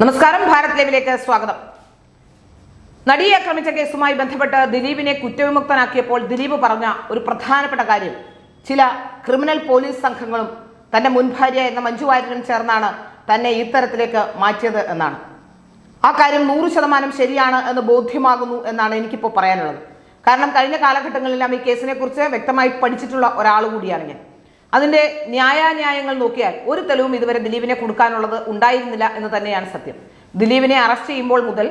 നമസ്കാരം, ഭാരത് ലൈവിലേക്ക് സ്വാഗതം. നടിയെ ആക്രമിച്ച കേസുമായി ബന്ധപ്പെട്ട് ദിലീപിനെ കുറ്റവിമുക്തനാക്കിയപ്പോൾ ദിലീപ് പറഞ്ഞ ഒരു പ്രധാനപ്പെട്ട കാര്യം, ചില ക്രിമിനൽ പോലീസ് സംഘങ്ങളും തന്റെ മുൻ ഭാര്യ എന്ന മഞ്ജു വാര്യരും ചേർന്നാണ് തന്നെ ഇത്തരത്തിലേക്ക് മാറ്റിയത് എന്നാണ്. ആ കാര്യം 100% ശരിയാണ് എന്ന് ബോധ്യമാകുന്നു എന്നാണ് എനിക്കിപ്പോൾ പറയാനുള്ളത്. കാരണം കഴിഞ്ഞ കാലഘട്ടങ്ങളിലെല്ലാം ഈ കേസിനെ കുറിച്ച് വ്യക്തമായി പഠിച്ചിട്ടുള്ള ഒരാൾ കൂടിയാണ് ഞാൻ. അതിന്റെ ന്യായാന്യായങ്ങൾ നോക്കിയാൽ ഒരു തെളിവും ഇതുവരെ ദിലീപിനെ കൊടുക്കാനുള്ളത് ഉണ്ടായിരുന്നില്ല എന്ന് തന്നെയാണ് സത്യം. ദിലീപിനെ അറസ്റ്റ് ചെയ്യുമ്പോൾ മുതൽ,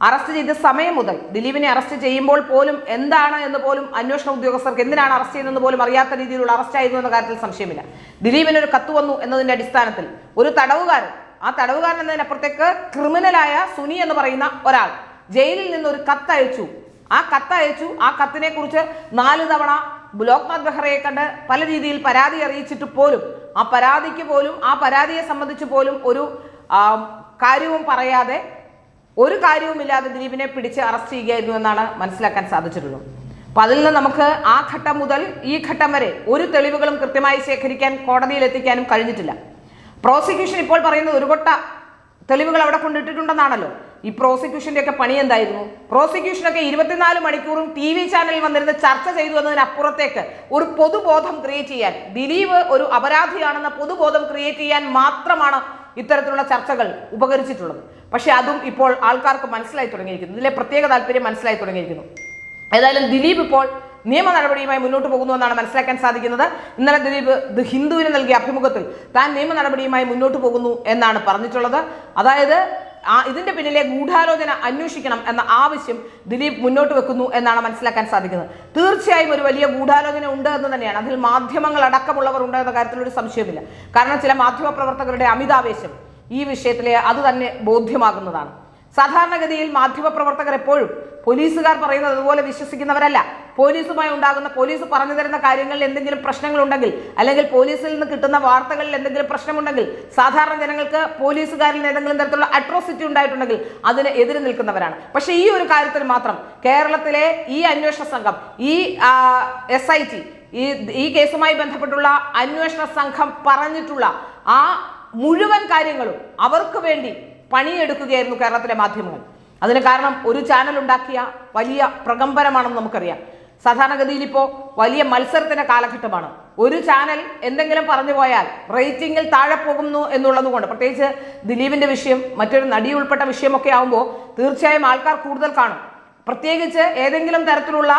അറസ്റ്റ് ചെയ്ത സമയം മുതൽ, ദിലീപിനെ അറസ്റ്റ് ചെയ്യുമ്പോൾ പോലും എന്താണ് എന്ന് പോലും അന്വേഷണ ഉദ്യോഗസ്ഥർക്ക് എന്തിനാണ് അറസ്റ്റ് ചെയ്യുന്നത് പോലും അറിയാത്ത രീതിയിലുള്ള അറസ്റ്റ് ആയിരുന്നു എന്ന കാര്യത്തിൽ സംശയമില്ല. ദിലീപിന് ഒരു കത്ത് വന്നു എന്നതിന്റെ അടിസ്ഥാനത്തിൽ ഒരു തടവുകാരൻ, ആ തടവുകാരൻ എന്നതിനപ്പുറത്തേക്ക് ക്രിമിനലായ സുനി എന്ന് പറയുന്ന ഒരാൾ ജയിലിൽ നിന്ന് ഒരു കത്തയച്ചു. ആ കത്തിനെ കുറിച്ച് 4 തവണ ലോക്നാഥ് ബെഹ്റയെ കണ്ട് പല രീതിയിൽ പരാതി അറിയിച്ചിട്ട് പോലും ആ പരാതിയെ സംബന്ധിച്ച് പോലും ഒരു കാര്യവും പറയാതെ, ഒരു കാര്യവുമില്ലാതെ ദിലീപിനെ പിടിച്ച് അറസ്റ്റ് ചെയ്യുകയായിരുന്നു എന്നാണ് മനസ്സിലാക്കാൻ സാധിച്ചിട്ടുള്ളത്. അപ്പൊ അതിൽ നിന്ന് നമുക്ക് ആ ഘട്ടം മുതൽ ഈ ഘട്ടം വരെ ഒരു തെളിവുകളും കൃത്യമായി ശേഖരിക്കാൻ, കോടതിയിൽ എത്തിക്കാനും കഴിഞ്ഞിട്ടില്ല. പ്രോസിക്യൂഷൻ ഇപ്പോൾ പറയുന്നത് ഒരു കൊട്ട തെളിവുകൾ അവിടെ കൊണ്ടിട്ടിട്ടുണ്ടെന്നാണല്ലോ. ഈ പ്രോസിക്യൂഷന്റെ ഒക്കെ പണി എന്തായിരുന്നു? പ്രോസിക്യൂഷനൊക്കെ 24 മണിക്കൂറും TV ചാനലിൽ വന്നിരുന്ന് ചർച്ച ചെയ്തു എന്നതിനപ്പുറത്തേക്ക് ഒരു പൊതുബോധം ക്രിയേറ്റ് ചെയ്യാൻ, ദിലീപ് ഒരു അപരാധിയാണെന്ന പൊതുബോധം ക്രിയേറ്റ് ചെയ്യാൻ മാത്രമാണ് ഇത്തരത്തിലുള്ള ചർച്ചകൾ ഉപകരിച്ചിട്ടുള്ളത്. പക്ഷെ അതും ഇപ്പോൾ ആൾക്കാർക്ക് മനസ്സിലായി തുടങ്ങിയിരിക്കുന്നു, ഇതിലെ പ്രത്യേക താല്പര്യം മനസ്സിലായി തുടങ്ങിയിരിക്കുന്നു. ഏതായാലും ദിലീപ് ഇപ്പോൾ നിയമ നടപടിയുമായി മുന്നോട്ട് പോകുന്നു എന്നാണ് മനസ്സിലാക്കാൻ സാധിക്കുന്നത്. ഇന്നലെ ദിലീപ് ദി ഹിന്ദുവിന് നൽകിയ അഭിമുഖത്തിൽ താൻ നിയമ നടപടിയുമായി മുന്നോട്ട് പോകുന്നു എന്നാണ് പറഞ്ഞിട്ടുള്ളത്. അതായത് ഇതിന്റെ പിന്നിലെ ഗൂഢാലോചന അന്വേഷിക്കണം എന്ന ആവശ്യം ദിലീപ് മുന്നോട്ട് വെക്കുന്നു എന്നാണ് മനസ്സിലാക്കാൻ സാധിക്കുന്നത്. തീർച്ചയായും ഒരു വലിയ ഗൂഢാലോചന ഉണ്ട് എന്ന് തന്നെയാണ്. അതിൽ മാധ്യമങ്ങൾ അടക്കമുള്ളവർ ഉണ്ട് എന്ന കാര്യത്തിൽ ഒരു സംശയമില്ല. കാരണം ചില മാധ്യമ പ്രവർത്തകരുടെ അമിതാവേശം ഈ വിഷയത്തിലെ അത് തന്നെ ബോധ്യമാകുന്നതാണ്. സാധാരണഗതിയിൽ മാധ്യമപ്രവർത്തകർ എപ്പോഴും പോലീസുകാർ പറയുന്നത് അതുപോലെ വിശ്വസിക്കുന്നവരല്ല. പോലീസ് പറഞ്ഞു തരുന്ന കാര്യങ്ങളിൽ എന്തെങ്കിലും പ്രശ്നങ്ങളുണ്ടെങ്കിൽ, അല്ലെങ്കിൽ പോലീസിൽ നിന്ന് കിട്ടുന്ന വാർത്തകളിൽ എന്തെങ്കിലും പ്രശ്നമുണ്ടെങ്കിൽ, സാധാരണ ജനങ്ങൾക്ക് പോലീസുകാരിൽ ഏതെങ്കിലും തരത്തിലുള്ള അട്രോസിറ്റി ഉണ്ടായിട്ടുണ്ടെങ്കിൽ അതിന് എതിര് നിൽക്കുന്നവരാണ്. പക്ഷേ ഈ ഒരു കാര്യത്തിൽ മാത്രം കേരളത്തിലെ ഈ അന്വേഷണ സംഘം, ഈ SIT, ഈ കേസുമായി ബന്ധപ്പെട്ടുള്ള അന്വേഷണ സംഘം പറഞ്ഞിട്ടുള്ള ആ മുഴുവൻ കാര്യങ്ങളും അവർക്ക് വേണ്ടി പണിയെടുക്കുകയായിരുന്നു കേരളത്തിലെ മാധ്യമങ്ങൾ. അതിന് കാരണം ഒരു ചാനൽ ഉണ്ടാക്കിയ വലിയ പ്രകമ്പനമാണെന്ന് നമുക്കറിയാം. സാധാരണഗതിയിൽ ഇപ്പോൾ വലിയ മത്സരത്തിന്റെ കാലഘട്ടമാണ്. ഒരു ചാനൽ എന്തെങ്കിലും പറഞ്ഞു പോയാൽ റേറ്റിംഗിൽ താഴെ പോകുന്നു എന്നുള്ളത് കൊണ്ട്, പ്രത്യേകിച്ച് ദിലീപിന്റെ വിഷയം, മറ്റൊരു നടി ഉൾപ്പെട്ട വിഷയമൊക്കെ ആകുമ്പോൾ തീർച്ചയായും ആൾക്കാർ കൂടുതൽ കാണും. പ്രത്യേകിച്ച് ഏതെങ്കിലും തരത്തിലുള്ള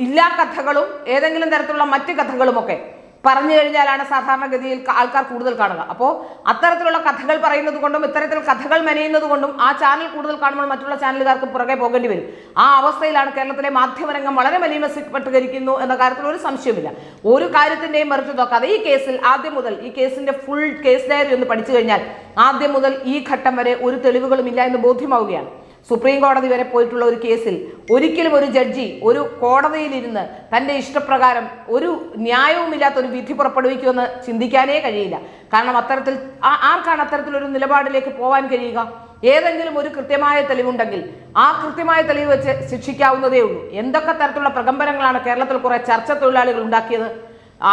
ഇല്ലാ കഥകളും ഏതെങ്കിലും തരത്തിലുള്ള മറ്റ് കഥകളുമൊക്കെ പറഞ്ഞു കഴിഞ്ഞാലാണ് സാധാരണഗതിയിൽ ആൾക്കാർ കൂടുതൽ കാണുക. അപ്പോൾ അത്തരത്തിലുള്ള കഥകൾ പറയുന്നത് കൊണ്ടും ഇത്തരത്തിൽ കഥകൾ മെനയുന്നത് കൊണ്ടും ആ ചാനൽ കൂടുതൽ കാണുമ്പോൾ മറ്റുള്ള ചാനലുകാർക്ക് പുറകെ പോകേണ്ടി വരും. ആ അവസ്ഥയിലാണ് കേരളത്തിലെ മാധ്യമരംഗം വളരെ മലീമസപ്പെട്ടുകരിക്കുന്നു എന്ന കാര്യത്തിൽ ഒരു സംശയമില്ല. ഒരു കാര്യത്തിന്റെയും മറിച്ച് നോക്കാതെ ഈ കേസിൽ ആദ്യം മുതൽ, ഈ കേസിന്റെ ഫുൾ കേസ് ഡയറി ഒന്ന് പഠിച്ചു കഴിഞ്ഞാൽ ആദ്യം മുതൽ ഈ ഘട്ടം വരെ ഒരു തെളിവുകളും ഇല്ല എന്ന് ബോധ്യമാവുകയാണ്. സുപ്രീം കോടതി വരെ പോയിട്ടുള്ള ഒരു കേസിൽ ഒരിക്കലും ഒരു ജഡ്ജി ഒരു കോടതിയിലിരുന്ന് തൻ്റെ ഇഷ്ടപ്രകാരം ഒരു ന്യായവുമില്ലാത്ത ഒരു വിധി പുറപ്പെടുവിക്കുമെന്ന് ചിന്തിക്കാനേ കഴിയില്ല. കാരണം ആർക്കാണ് അത്തരത്തിലൊരു നിലപാടിലേക്ക് പോകാൻ കഴിയുക? ഏതെങ്കിലും ഒരു കൃത്യമായ തെളിവുണ്ടെങ്കിൽ ആ കൃത്യമായ തെളിവ് വെച്ച് ശിക്ഷിക്കാവുന്നതേ ഉള്ളൂ. എന്തൊക്കെ തരത്തിലുള്ള പ്രകമ്പനങ്ങളാണ് കേരളത്തിൽ കുറെ ചർച്ച തൊഴിലാളികൾ ഉണ്ടാക്കിയത്.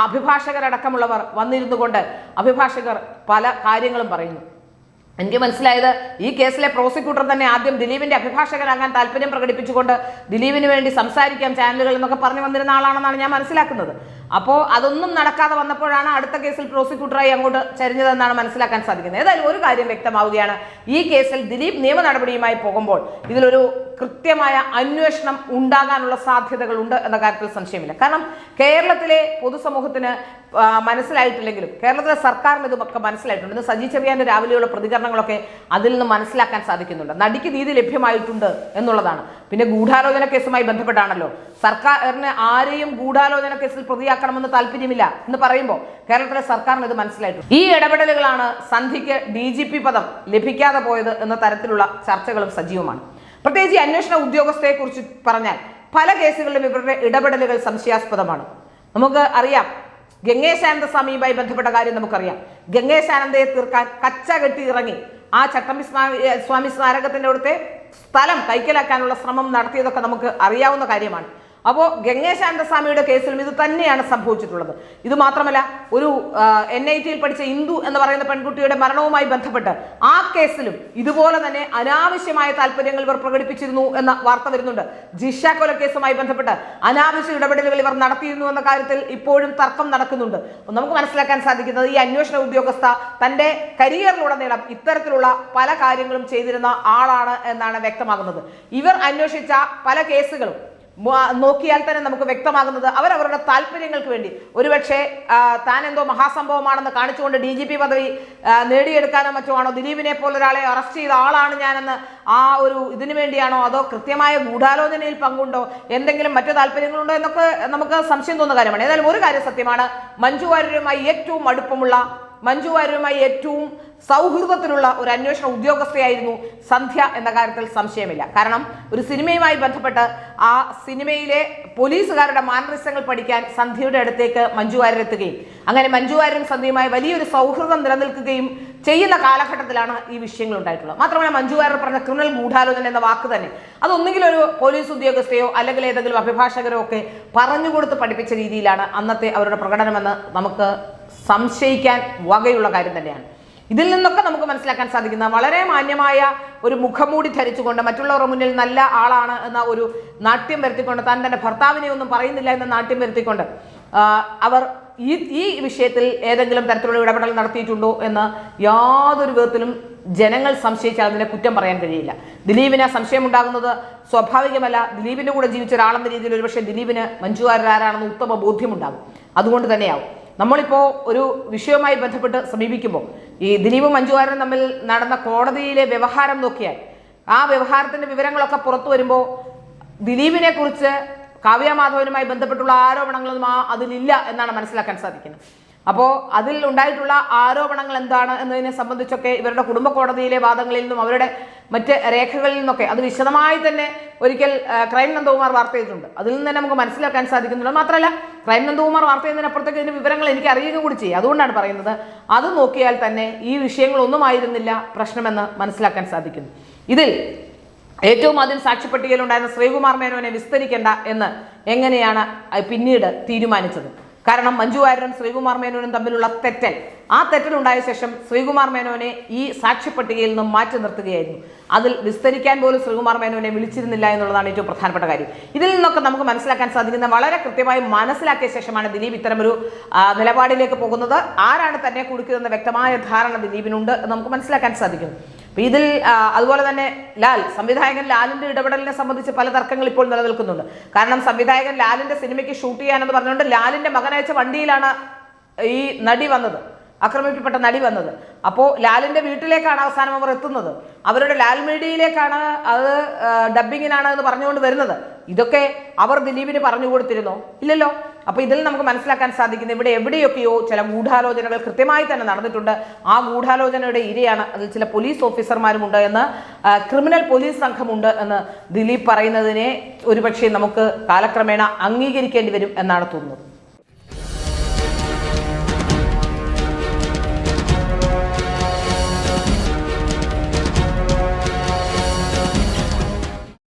അഭിഭാഷകരടക്കമുള്ളവർ വന്നിരുന്നു കൊണ്ട് അഭിഭാഷകർ പല കാര്യങ്ങളും പറയുന്നു. എനിക്ക് മനസ്സിലായത് ഈ കേസിലെ പ്രോസിക്യൂട്ടർ തന്നെ ആദ്യം ദിലീപിന്റെ അഭിഭാഷകനാകാൻ താല്പര്യം പ്രകടിപ്പിച്ചുകൊണ്ട് ദിലീപിന് വേണ്ടി സംസാരിക്കാം ചാനലുകൾ എന്നൊക്കെ പറഞ്ഞു വന്നിരുന്ന ആളാണെന്നാണ് ഞാൻ മനസ്സിലാക്കുന്നത്. അപ്പോൾ അതൊന്നും നടക്കാതെ വന്നപ്പോഴാണ് അടുത്ത കേസിൽ പ്രോസിക്യൂട്ടറായി അങ്ങോട്ട് ചരിഞ്ഞതെന്നാണ് മനസ്സിലാക്കാൻ സാധിക്കുന്നത്. ഏതായാലും ഒരു കാര്യം വ്യക്തമാവുകയാണ്, ഈ കേസിൽ ദിലീപ് നിയമ നടപടിയുമായി പോകുമ്പോൾ ഇതിലൊരു കൃത്യമായ അന്വേഷണം ഉണ്ടാകാനുള്ള സാധ്യതകൾ ഉണ്ട് എന്ന കാര്യത്തിൽ സംശയമില്ല. കാരണം കേരളത്തിലെ പൊതുസമൂഹത്തിന് മനസ്സിലായിട്ടില്ലെങ്കിലും കേരളത്തിലെ സർക്കാരിന് ഇതുമൊക്കെ മനസ്സിലായിട്ടുണ്ട്. ഇന്ന് സജി ചെറിയാന്റെ രാവിലെയുള്ള പ്രതികരണങ്ങളൊക്കെ അതിൽ നിന്ന് മനസ്സിലാക്കാൻ സാധിക്കുന്നുണ്ട്. നടിക്ക് നീതി ലഭ്യമായിട്ടുണ്ട് എന്നുള്ളതാണ്. പിന്നെ ഗൂഢാലോചന കേസുമായി ബന്ധപ്പെട്ടാണല്ലോ സർക്കാരിന് ആരെയും ഗൂഢാലോചന കേസിൽ പ്രതിയാക്കണമെന്ന് താല്പര്യമില്ല എന്ന് പറയുമ്പോൾ കേരളത്തിലെ സർക്കാരിന് ഇത് മനസ്സിലായിട്ടുണ്ട്. ഈ ഇടപെടലുകളാണ് സന്ധ്യയ്ക്ക് DGP പദം ലഭിക്കാതെ പോയത് എന്ന തരത്തിലുള്ള ചർച്ചകളും സജീവമാണ്. പ്രത്യേകിച്ച് അന്വേഷണ ഉദ്യോഗസ്ഥയെ കുറിച്ച് പറഞ്ഞാൽ പല കേസുകളിലും ഇവരുടെ ഇടപെടലുകൾ സംശയാസ്പദമാണ്. നമുക്ക് അറിയാം, ഗംഗേശാനന്ദസ്വാമിയുമായി ബന്ധപ്പെട്ട കാര്യം നമുക്കറിയാം. ഗംഗേശാനന്ദയെ തീർക്കാൻ കച്ച കെട്ടി ഇറങ്ങി ആ ചട്ടമ്പി സ്വാമി സ്മാരകത്തിന്റെ അടുത്തെ സ്ഥലം കൈക്കലാക്കാനുള്ള ശ്രമം നടത്തിയതൊക്കെ നമുക്ക് അറിയാവുന്ന കാര്യമാണ്. അപ്പോൾ ഗംഗേശാനന്ദസ്വാമിയുടെ കേസിലും ഇത് തന്നെയാണ് സംഭവിച്ചിട്ടുള്ളത്. ഇത് മാത്രമല്ല, ഒരു NIT പഠിച്ച ഇന്ദു എന്ന് പറയുന്ന പെൺകുട്ടിയുടെ മരണവുമായി ബന്ധപ്പെട്ട് ആ കേസിലും ഇതുപോലെ തന്നെ അനാവശ്യമായ താല്പര്യങ്ങൾ ഇവർ പ്രകടിപ്പിച്ചിരുന്നു എന്ന വാർത്ത വരുന്നുണ്ട്. ജിഷ കൊലക്കേസുമായി ബന്ധപ്പെട്ട് അനാവശ്യ ഇടപെടലുകൾ ഇവർ നടത്തിയിരുന്നു എന്ന കാര്യത്തിൽ ഇപ്പോഴും തർക്കം നടക്കുന്നുണ്ട്. നമുക്ക് മനസ്സിലാക്കാൻ സാധിക്കുന്നത് ഈ അന്വേഷണ ഉദ്യോഗസ്ഥ തന്റെ കരിയറിലുടനീളം ഇത്തരത്തിലുള്ള പല കാര്യങ്ങളും ചെയ്തിരുന്ന ആളാണ് എന്നാണ് വ്യക്തമാകുന്നത്. ഇവർ അന്വേഷിച്ച പല കേസുകളും നോക്കിയാൽ തന്നെ നമുക്ക് വ്യക്തമാകുന്നത് അവരവരുടെ താല്പര്യങ്ങൾക്ക് വേണ്ടി ഒരുപക്ഷെ താൻ എന്തോ മഹാസംഭവമാണെന്ന് കാണിച്ചുകൊണ്ട് DGP പദവി നേടിയെടുക്കാനോ മറ്റോ ആണോ, ദിലീപിനെ പോലൊരാളെ അറസ്റ്റ് ചെയ്ത ആളാണ് ഞാനെന്ന് ആ ഒരു ഇതിനു വേണ്ടിയാണോ, അതോ കൃത്യമായ ഗൂഢാലോചനയിൽ പങ്കുണ്ടോ, എന്തെങ്കിലും മറ്റു താല്പര്യങ്ങളുണ്ടോ എന്നൊക്കെ നമുക്ക് സംശയം തോന്നുന്ന കാര്യമാണ്. ഏതായാലും ഒരു കാര്യം സത്യമാണ്, മഞ്ജു വാര്യരുമായി ഏറ്റവും അടുപ്പമുള്ള, മഞ്ജു വാര്യരുമായി ഏറ്റവും സൗഹൃദത്തിലുള്ള ഒരു അന്വേഷണ ഉദ്യോഗസ്ഥയായിരുന്നു സന്ധ്യ എന്ന കാര്യത്തിൽ സംശയമില്ല. കാരണം ഒരു സിനിമയുമായി ബന്ധപ്പെട്ട് ആ സിനിമയിലെ പോലീസുകാരുടെ മാനറിസങ്ങൾ പഠിക്കാൻ സന്ധ്യയുടെ അടുത്തേക്ക് മഞ്ജു വാര്യർ എത്തുകയും അങ്ങനെ മഞ്ജു വാര്യരും സന്ധ്യയുമായി വലിയൊരു സൗഹൃദം നിലനിൽക്കുകയും ചെയ്യുന്ന കാലഘട്ടത്തിലാണ് ഈ വിഷയങ്ങൾ ഉണ്ടായിട്ടുള്ളത്. മാത്രമല്ല, മഞ്ജു വാര്യർ പറഞ്ഞ ക്രിമിനൽ ഗൂഢാലോചന എന്ന വാക്ക് തന്നെ അതൊന്നുകിൽ ഒരു പോലീസ് ഉദ്യോഗസ്ഥയോ അല്ലെങ്കിൽ ഏതെങ്കിലും അഭിഭാഷകരോ ഒക്കെ പറഞ്ഞുകൊടുത്ത് പഠിപ്പിച്ച രീതിയിലാണ് അന്നത്തെ അവരുടെ പ്രകടനമെന്ന് നമുക്ക് സംശയിക്കാൻ വകയുള്ള കാര്യം തന്നെയാണ്. ഇതിൽ നിന്നൊക്കെ നമുക്ക് മനസ്സിലാക്കാൻ സാധിക്കുന്ന വളരെ മാന്യമായ ഒരു മുഖംമൂടി ധരിച്ചുകൊണ്ട് മറ്റുള്ളവരുടെ മുന്നിൽ നല്ല ആളാണ് എന്ന ഒരു നാട്യം വരുത്തിക്കൊണ്ട്, താൻ തന്റെ ഭർത്താവിനെ ഒന്നും പറയുന്നില്ല എന്ന നാട്യം വരുത്തിക്കൊണ്ട് അവർ ഈ വിഷയത്തിൽ ഏതെങ്കിലും തരത്തിലുള്ള ഇടപെടൽ നടത്തിയിട്ടുണ്ടോ എന്ന് യാതൊരു വിധത്തിലും ജനങ്ങൾ സംശയിച്ചാൽ അതിനെ കുറ്റം പറയാൻ കഴിയില്ല. ദിലീപിന് സംശയമുണ്ടാകുന്നത് സ്വാഭാവികമല്ല. ദിലീപിന്റെ കൂടെ ജീവിച്ച ഒരാളെന്ന രീതിയിൽ ഒരുപക്ഷെ ദിലീപിന് മഞ്ജു വാര്യർ ആരാണെന്ന് ഉത്തമ ബോധ്യമുണ്ടാകും. അതുകൊണ്ട് തന്നെയാവും നമ്മളിപ്പോൾ ഒരു വിഷയവുമായി ബന്ധപ്പെട്ട് സമീപിക്കുമ്പോൾ ഈ ദിലീപും മഞ്ജു വാര്യരും തമ്മിൽ നടന്ന കോടതിയിലെ വ്യവഹാരം നോക്കിയാൽ ആ വ്യവഹാരത്തിന്റെ വിവരങ്ങളൊക്കെ പുറത്തു വരുമ്പോൾ ദിലീപിനെ കുറിച്ച് കാവ്യ മാധവനുമായി ബന്ധപ്പെട്ടുള്ള ആരോപണങ്ങളൊന്നും അതിലില്ല എന്നാണ് മനസ്സിലാക്കാൻ സാധിക്കുന്നത്. അപ്പോൾ അതിൽ ഉണ്ടായിട്ടുള്ള ആരോപണങ്ങൾ എന്താണ് എന്നതിനെ സംബന്ധിച്ചൊക്കെ ഇവരുടെ കുടുംബ കോടതിയിലെ വാദങ്ങളിൽ നിന്നും അവരുടെ മറ്റ് രേഖകളിൽ നിന്നൊക്കെ അത് വിശദമായി തന്നെ ഒരിക്കൽ ക്രൈം നന്ദകുമാർ വാർത്ത ചെയ്തിട്ടുണ്ട്. അതിൽ നിന്ന് തന്നെ നമുക്ക് മനസ്സിലാക്കാൻ സാധിക്കുന്നുണ്ട്. മാത്രമല്ല, ക്രൈം നന്ദകുമാർ വാർത്ത ചെയ്യുന്നതിനപ്പുറത്തേക്ക് ഇതിന്റെ വിവരങ്ങൾ എനിക്ക് അറിയുക കൂടി ചെയ്യും. അതുകൊണ്ടാണ് പറയുന്നത്, അത് നോക്കിയാൽ തന്നെ ഈ വിഷയങ്ങളൊന്നും ആയിരുന്നില്ല പ്രശ്നമെന്ന് മനസ്സിലാക്കാൻ സാധിക്കുന്നു. ഇതിൽ ഏറ്റവും ആദ്യം സാക്ഷിപ്പട്ടികയിലുണ്ടായിരുന്ന ശ്രീകുമാർ മേനോനെ വിസ്തരിക്കേണ്ട എന്ന് എങ്ങനെയാണ് പിന്നീട് തീരുമാനിച്ചത്? കാരണം മഞ്ജു വാര്യരും ശ്രീകുമാർ മേനോനും തമ്മിലുള്ള ആ തെറ്റലുണ്ടായ ശേഷം ശ്രീകുമാർ മേനോനെ ഈ സാക്ഷിപ്പട്ടികയിൽ നിന്നും മാറ്റി നിർത്തുകയായിരുന്നു. അതിൽ വിസ്തരിക്കാൻ പോലും ശ്രീകുമാർ മേനോനെ വിളിച്ചിരുന്നില്ല എന്നുള്ളതാണ് ഏറ്റവും പ്രധാനപ്പെട്ട കാര്യം. ഇതിൽ നിന്നൊക്കെ നമുക്ക് മനസ്സിലാക്കാൻ സാധിക്കുന്ന, വളരെ കൃത്യമായി മനസ്സിലാക്കിയ ശേഷമാണ് ദിലീപ് ഇത്തരമൊരു നിലപാടിലേക്ക് പോകുന്നത്. ആരാണ് തന്നെ കുടുക്കിയതെന്ന വ്യക്തമായ ധാരണ ദിലീപിനുണ്ട് എന്ന് നമുക്ക് മനസ്സിലാക്കാൻ സാധിക്കും. ഇതിൽ അതുപോലെ തന്നെ സംവിധായകൻ ലാലിന്റെ ഇടപെടലിനെ സംബന്ധിച്ച് പല തർക്കങ്ങൾ ഇപ്പോൾ നിലനിൽക്കുന്നുണ്ട്. കാരണം സംവിധായകൻ ലാലിന്റെ സിനിമയ്ക്ക് ഷൂട്ട് ചെയ്യാനെന്ന് പറഞ്ഞുകൊണ്ട് ലാലിന്റെ മകനയച്ച വണ്ടിയിലാണ് ഈ നടി വന്നത്, ആക്രമിക്കപ്പെട്ട നടി വന്നത്. അപ്പോൾ ലാലിന്റെ വീട്ടിലേക്കാണ് അവസാനം അവർ എത്തുന്നത്. അവരുടെ ലാൽ മീഡിയയിലേക്കാണ് അത് ഡബ്ബിങ്ങിനാണ് എന്ന് പറഞ്ഞുകൊണ്ട് വരുന്നത്. ഇതൊക്കെ അവർ ദിലീപിന് പറഞ്ഞു കൊടുത്തിരുന്നോ? ഇല്ലല്ലോ. അപ്പൊ ഇതിൽ നമുക്ക് മനസ്സിലാക്കാൻ സാധിക്കുന്നത് ഇവിടെ എവിടെയൊക്കെയോ ചില ഗൂഢാലോചനകൾ കൃത്യമായി തന്നെ നടന്നിട്ടുണ്ട്. ആ ഗൂഢാലോചനയുടെ ഇരയാണ് അതിൽ ചില പോലീസ് ഓഫീസർമാരുമുണ്ട് എന്ന്, ക്രിമിനൽ പോലീസ് സംഘമുണ്ട് എന്ന് ദിലീപ് പറയുന്നതിനെ ഒരുപക്ഷെ നമുക്ക് കാലക്രമേണ അംഗീകരിക്കേണ്ടി വരും എന്നാണ് തോന്നുന്നത്.